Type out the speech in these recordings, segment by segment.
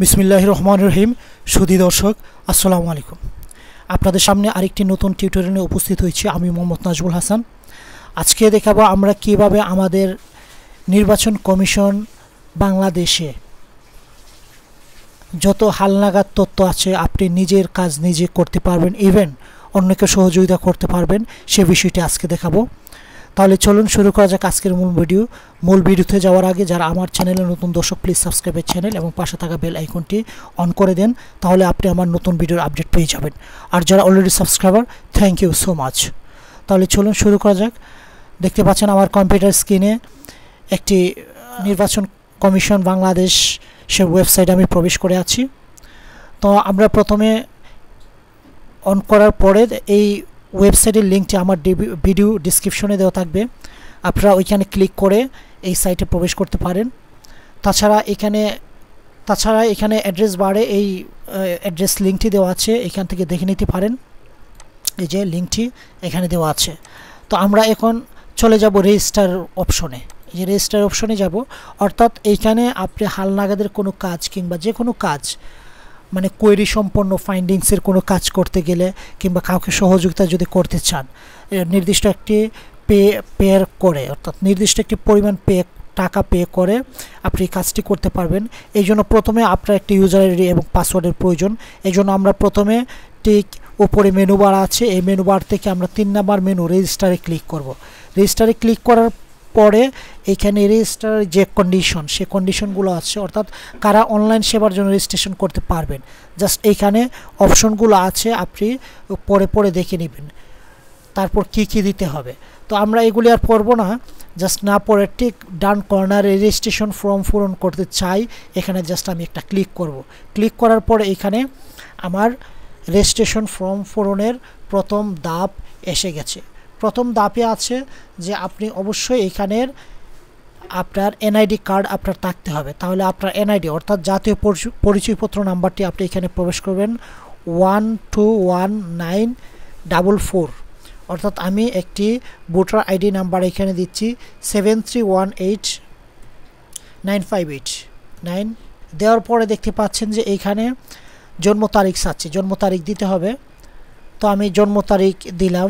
বিসমিল্লাহির রহমানির রহিম। সুধী দর্শক, আসসালামু আলাইকুম। আপনাদের সামনে আরেকটি নতুন টিউটোরিয়াল নিয়ে উপস্থিত হয়েছি। আমি মোহাম্মদ নাজমুল হাসান। আজকে দেখাবো আমরা কিভাবে আমাদের নির্বাচন কমিশন বাংলাদেশে যত হালনাগাদ তথ্য আছে আপনি নিজের কাজ নিজে করতে পারবেন, ইভেন অন্যকে সহযোগিতা করতে পারবেন, সে বিষয়টি আজকে দেখাবো। তাহলে চলুন শুরু করা যাক আজকের মূল ভিডিওতে যাওয়ার আগে যারা আমার চ্যানেলে নতুন দর্শক, প্লিজ সাবস্ক্রাইবের চ্যানেল এবং পাশে থাকা বেল আইকনটি অন করে দেন, তাহলে আপনি আমার নতুন ভিডিওর আপডেট পেয়ে যাবেন। আর যারা already subscriber, thank you so much. তাহলে চলুন শুরু করা যাক। দেখতে পাচ্ছেন আমার কম্পিউটার স্ক্রিনে একটি নির্বাচন কমিশন বাংলাদেশ সে ওয়েবসাইটে আমি প্রবেশ করে আছি। তো আমরা প্রথমে অন করার পরে এই ওয়েবসাইটের লিঙ্কটি আমার ভিডিও ডিসক্রিপশনে দেওয়া থাকবে, আপনারা ওইখানে ক্লিক করে এই সাইটে প্রবেশ করতে পারেন। তাছাড়া এখানে অ্যাড্রেস বারে এই অ্যাড্রেস লিঙ্কটি দেওয়া আছে, এখান থেকে দেখে নিতে পারেন। এই যে লিঙ্কটি এখানে দেওয়া আছে। তো আমরা এখন চলে যাব রেজিস্টার অপশনে। এই যে রেজিস্টার অপশনে যাব, অর্থাৎ এইখানে আপনি হালনাগাদের কোনো কাজ কিংবা যে কোনো কাজ, মানে কোয়েরি সম্পন্ন ফাইন্ডিংসের কোনো কাজ করতে গেলে কিংবা কাউকে সহযোগিতা যদি করতে চান, নির্দিষ্ট একটি পে করে, অর্থাৎ নির্দিষ্ট একটি পরিমাণ টাকা পে করে আপনি কাজটি করতে পারবেন। এই জন্য প্রথমে আপনার একটি ইউজার আইডি এবং পাসওয়ার্ডের প্রয়োজন। এই জন্য আমরা প্রথমে ঠিক উপরে মেনু বার আছে, এই মেনু বার থেকে আমরা 3 নাম্বার মেনু রেজিস্টারে ক্লিক করব। রেজিস্টারে ক্লিক করার পরে এখানে রেজিস্টারের যে সে কন্ডিশনগুলো আছে, অর্থাৎ কারা অনলাইন সেবার জন্য রেজিস্ট্রেশন করতে পারবেন, জাস্ট এইখানে অপশনগুলো আছে, আপনি পরে দেখে নেবেন তারপর কি দিতে হবে। তো আমরা এগুলি আর পড়বো না, জাস্ট না পড়ে ঠিক ডান কর্নারে রেজিস্ট্রেশন ফর্ম পূরণ করতে চাই, এখানে জাস্ট আমি একটা ক্লিক করব। ক্লিক করার পরে এখানে আমার রেজিস্ট্রেশন ফর্ম পূরণের প্রথম ধাপ এসে গেছে। প্রথম ধাপে আছে যে আপনি অবশ্যই এখানের আপনার NID কার্ড আপনার থাকতে হবে। তাহলে আপনার NID অর্থাৎ জাতীয় পরিচয়পত্র নাম্বারটি আপনি এখানে প্রবেশ করবেন 121944, অর্থাৎ আমি একটি ভোটার আইডি নাম্বার এখানে দিচ্ছি 7318958 দেওয়ার পরে দেখতে পাচ্ছেন যে এইখানে জন্ম তারিখ চাচ্ছে, জন্ম তারিখ দিতে হবে। তো আমি জন্ম তারিখ দিলাম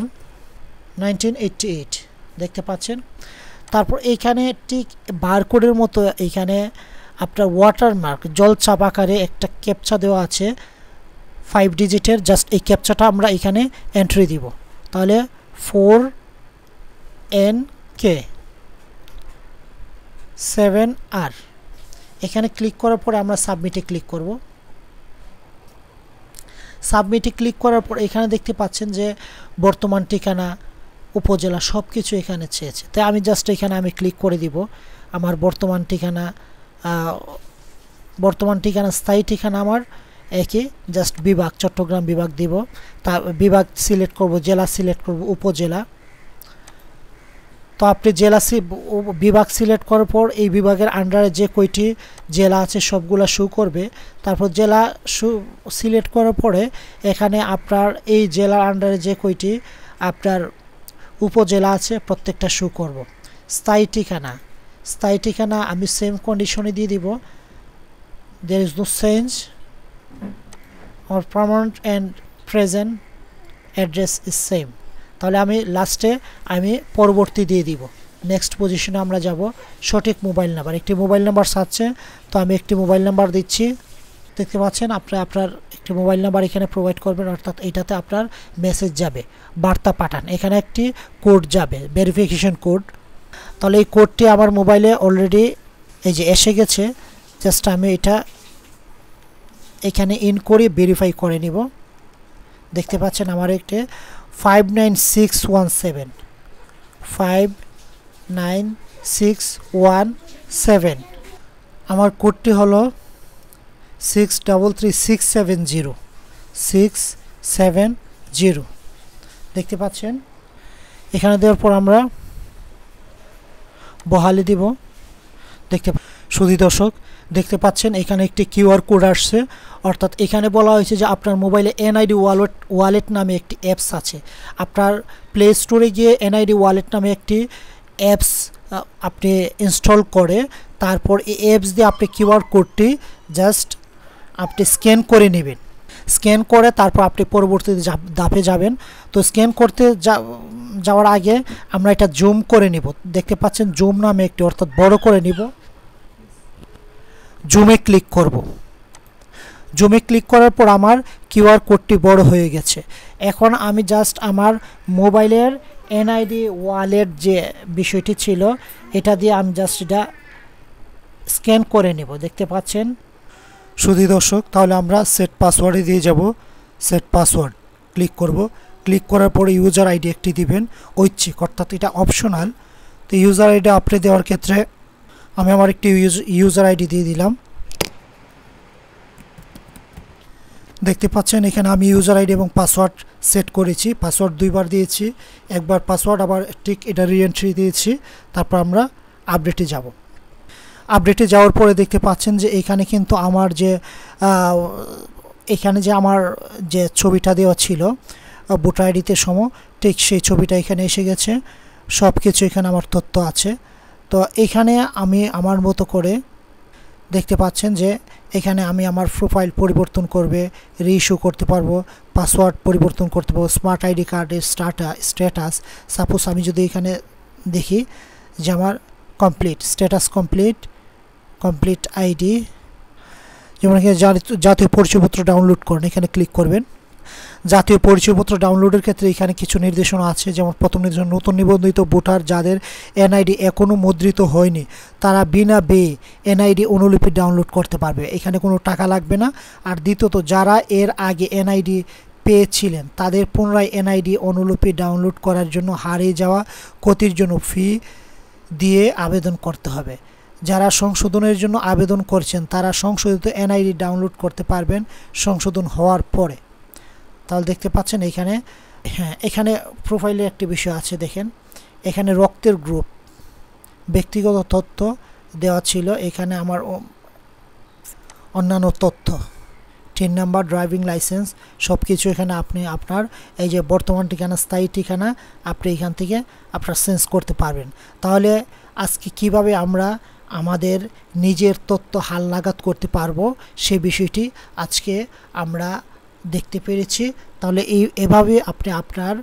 1988, দেখতে পাচ্ছেন। তারপর এইখানে ঠিক বারকোডের মতো এইখানে আপনার ওয়াটারমার্ক জলচাপ আকারে একটা ক্যাপচা দেওয়া আছে 5 ডিজিটের, জাস্ট এই ক্যাপচাটা আমরা এখানে এন্ট্রি দিব। তাহলে 4NK7R এখানে ক্লিক করার পরে আমরা সাবমিটে ক্লিক করব। সাবমিটে ক্লিক করার পর এখানে দেখতে পাচ্ছেন যে বর্তমান ঠিকানা, উপজেলা সব কিছু এখানে চেয়েছে। তাই আমি জাস্ট এখানে আমি ক্লিক করে দিব। আমার বর্তমান ঠিকানা স্থায়ী ঠিকানা আমার একই, জাস্ট বিভাগ চট্টগ্রাম বিভাগ দিব। তা বিভাগ সিলেক্ট করব, জেলা সিলেক্ট করব, উপজেলা। তো আপনি বিভাগ সিলেক্ট করার পর এই বিভাগের আন্ডারে যে কয়টি জেলা আছে সবগুলা শো করবে। তারপর জেলা সিলেক্ট করার পরে এখানে আপনার এই জেলার আন্ডারে যে কয়টি আপনার উপজেলা আছে প্রত্যেকটা শো করব। স্থায়ী ঠিকানা আমি সেম কন্ডিশনে দিয়ে দিব, there is no change or permanent and present address is same। তাহলে আমি লাস্টে পরবর্তী দিয়ে দিব। নেক্সট পজিশনে আমরা যাব। সঠিক মোবাইল নাম্বার, একটি মোবাইল নাম্বার চাচ্ছে, তো আমি একটি মোবাইল নাম্বার দিচ্ছি। দেখতে পাচ্ছেন আপনার একটি মোবাইল নাম্বার এখানে প্রোভাইড করবেন, অর্থাৎ এইটাতে আপনার মেসেজ যাবে, বার্তা পাঠান, এখানে একটি কোড যাবে, ভেরিফিকেশন কোড। তাহলে এই কোডটি আমার মোবাইলে অলরেডি এই যে এসে গেছে, জাস্ট আমি এটা এখানে ইন করে ভেরিফাই করে নিব। দেখতে পাচ্ছেন আমার একটি 59617 আমার কোডটি হলো 633670 দেখতে পাচ্ছেন। এখানে দেওয়ার পর আমরা বহালি দিব। সুধী দর্শক, দেখতে পাচ্ছেন এখানে একটি QR কোড আসছে, অর্থাৎ এখানে বলা হয়েছে যে আপনার মোবাইলে NID ওয়ালেট নামে একটি অ্যাপস আছে। আপনার প্লে স্টোরে গিয়ে NID ওয়ালেট নামে একটি অ্যাপস আপনি ইনস্টল করে তারপর এই অ্যাপস দিয়ে আপনি কিউআর কোডটি জাস্ট আপনি স্ক্যান করে নেবেন। স্ক্যান করে তারপর আপনি পরবর্তীতে ধাপে যাবেন। তো স্ক্যান করতে যাওয়ার আগে আমরা এটা জুম করে নিব। দেখতে পাচ্ছেন জুম নামে একটি, অর্থাৎ বড় করে নিব। জুমে ক্লিক করব। জুমে ক্লিক করার পর আমার কিউআর কোডটি বড় হয়ে গেছে। এখন আমি জাস্ট আমার মোবাইলের এনআইডি ওয়ালেট যে বিষয়টি ছিল এটা দিয়ে আমি জাস্ট এটা স্ক্যান করে নেব। দেখতে পাচ্ছেন শুধু দর্শক, তাহলে আমরা সেট পাসওয়ার্ডে দিয়ে যাব। সেট পাসওয়ার্ড ক্লিক করব। ক্লিক করার পরে ইউজার আইডি একটি দিবেন, ঐচ্ছিক, অর্থাৎ এটা অপশনাল। তো ইউজার আইডি আপনি দেওয়ার ক্ষেত্রে আমি আমার একটি ইউজার আইডি দিয়ে দিলাম। দেখতে পাচ্ছেন এখানে আমি ইউজার আইডি এবং পাসওয়ার্ড সেট করেছি। পাসওয়ার্ড 2বার দিয়েছি, একবার পাসওয়ার্ড আবার ঠিক এটা রিএন্ট্রি দিয়েছি। তারপর আমরা আপডেটে যাব। আপডেটে যাওয়ার পরে দেখতে পাচ্ছেন যে এখানে কিন্তু আমার যে আমার যে ছবিটা দেওয়া ছিল ভোটার আইডিতে ঠিক সেই ছবিটা এখানে এসে গেছে। সব কিছু এখানে আমার তথ্য আছে। তো এখানে আমি আমার মতো করে দেখতে পাচ্ছেন যে এখানে আমি আমার প্রোফাইল পরিবর্তন করবে, রিইস্যু করতে পারবো, পাসওয়ার্ড পরিবর্তন করতে পারবো, স্মার্ট আইডি কার্ডের স্ট্যাটাস। সাপোজ আমি যদি এখানে দেখি যে আমার কমপ্লিট স্ট্যাটাস, কমপ্লিট আইডি, যেমন এখানে জাতীয় পরিচয়পত্র ডাউনলোড করেন, এখানে ক্লিক করবেন। জাতীয় পরিচয়পত্র ডাউনলোডের ক্ষেত্রে এখানে কিছু নির্দেশনা আছে। যেমন প্রথম নির্দেশনা, নতুন নিবন্ধিত ভোটার যাদের এনআইডি এখনও মুদ্রিত হয়নি তারা বিনা ব্যয়ে এনআইডি অনুলিপি ডাউনলোড করতে পারবে, এখানে কোনো টাকা লাগবে না। আর দ্বিতীয়ত, যারা এর আগে এনআইডি পেয়েছিলেন তাদের পুনরায় এনআইডি অনুলিপি ডাউনলোড করার জন্য হারিয়ে যাওয়া ক্ষতির জন্য ফি দিয়ে আবেদন করতে হবে। যারা সংশোধনের জন্য আবেদন করছেন তারা সংশোধিত এনআইডি ডাউনলোড করতে পারবেন সংশোধন হওয়ার পরে। তাহলে দেখতে পাচ্ছেন এখানে, হ্যাঁ, এখানে প্রোফাইলে একটি বিষয় আছে। দেখেন এখানে রক্তের গ্রুপ, ব্যক্তিগত তথ্য দেওয়া ছিল। এখানে আমার অন্যান্য তথ্য, টিন নাম্বার, ড্রাইভিং লাইসেন্স, সব কিছু এখানে আপনি আপনার এই যে বর্তমান ঠিকানা, স্থায়ী ঠিকানা আপনি এখান থেকে আপনার চেঞ্জ করতে পারবেন। তাহলে আজকে কিভাবে আমরা আমাদের নিজের তথ্য হালনাগাদ করতে পারবো সে বিষয়টি আজকে আমরা দেখতে পেরেছি। তাহলে এভাবে আপনি আপনার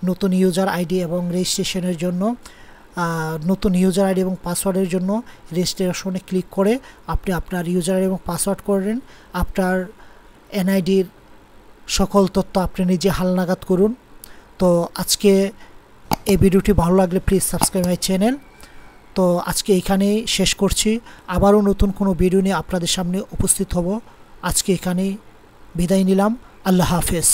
নতুন ইউজার আইডি এবং রেজিস্ট্রেশনের জন্য, নতুন ইউজার আইডি এবং পাসওয়ার্ডের জন্য রেজিস্ট্রেশনে ক্লিক করে আপনি আপনার ইউজার আইডি এবং পাসওয়ার্ড করেন। আপনার এনআইডির সকল তথ্য আপনি নিজে হালনাগাদ করুন। তো আজকে এই ভিডিওটি ভালো লাগলে প্লিজ সাবস্ক্রাইব মাই চ্যানেল। তো আজকে এখানেই শেষ করছি। আবারও নতুন কোনো ভিডিও নিয়ে আপনাদের সামনে উপস্থিত হব। আজকে এখানেই বিদায় নিলাম। আল্লাহ হাফেজ।